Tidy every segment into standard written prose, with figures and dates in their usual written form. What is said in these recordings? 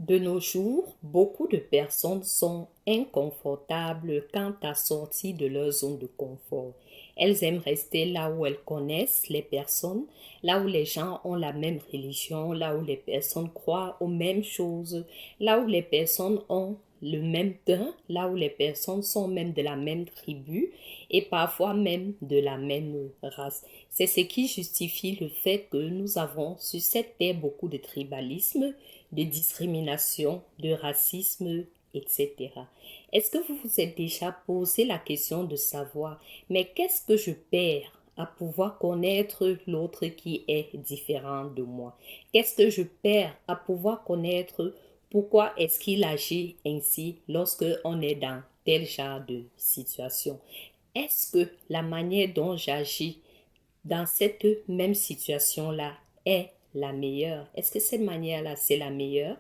De nos jours, beaucoup de personnes sont inconfortables quant à sortir de leur zone de confort. Elles aiment rester là où elles connaissent les personnes, là où les gens ont la même religion, là où les personnes croient aux mêmes choses, là où les personnes ont le même teint, là où les personnes sont même de la même tribu et parfois même de la même race. C'est ce qui justifie le fait que nous avons sur cette terre beaucoup de tribalisme, de discrimination, de racisme, etc. Est-ce que vous vous êtes déjà posé la question de savoir, mais qu'est-ce que je perds à pouvoir connaître l'autre qui est différent de moi? Qu'est-ce que je perds à pouvoir connaître pourquoi est-ce qu'il agit ainsi lorsque on est dans tel genre de situation? Est-ce que la manière dont j'agis dans cette même situation-là est la meilleure? Est-ce que cette manière-là, c'est la meilleure?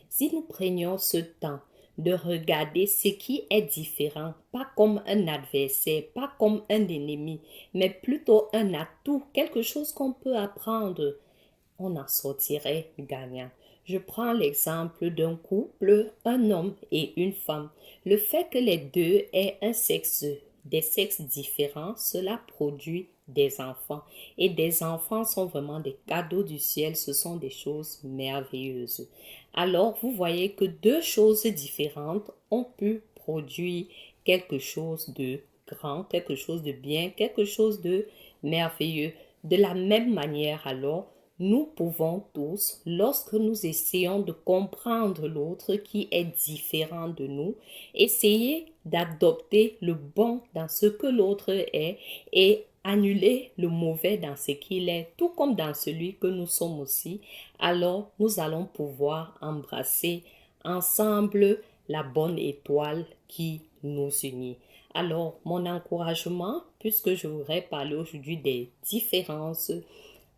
Si nous prenions ce temps de regarder ce qui est différent, pas comme un adversaire, pas comme un ennemi, mais plutôt un atout, quelque chose qu'on peut apprendre, on en sortirait gagnant. Je prends l'exemple d'un couple, un homme et une femme. Le fait que les deux aient des sexes différents, cela produit des enfants. Et des enfants sont vraiment des cadeaux du ciel, ce sont des choses merveilleuses. Alors, vous voyez que deux choses différentes ont pu produire quelque chose de grand, quelque chose de bien, quelque chose de merveilleux. De la même manière, alors, nous pouvons tous, lorsque nous essayons de comprendre l'autre qui est différent de nous, essayer d'adopter le bon dans ce que l'autre est et annuler le mauvais dans ce qu'il est, tout comme dans celui que nous sommes aussi. Alors nous allons pouvoir embrasser ensemble la bonne étoile qui nous unit. Alors, mon encouragement, puisque je voudrais parler aujourd'hui des différences,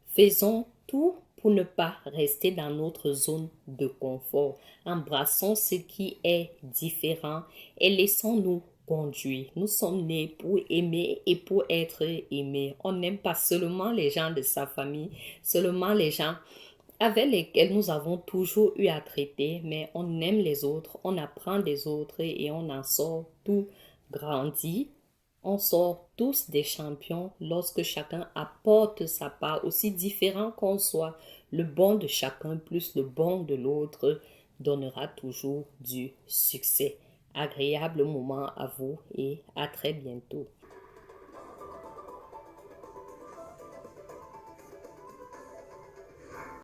faisons tout pour ne pas rester dans notre zone de confort. Embrassons ce qui est différent et laissons-nous conduire. Nous sommes nés pour aimer et pour être aimés. On n'aime pas seulement les gens de sa famille, seulement les gens avec lesquels nous avons toujours eu à traiter, mais on aime les autres, on apprend des autres et on en sort tout grandi. On sort tous des champions lorsque chacun apporte sa part, aussi différent qu'on soit. Le bon de chacun plus le bon de l'autre donnera toujours du succès. Agréable moment à vous et à très bientôt.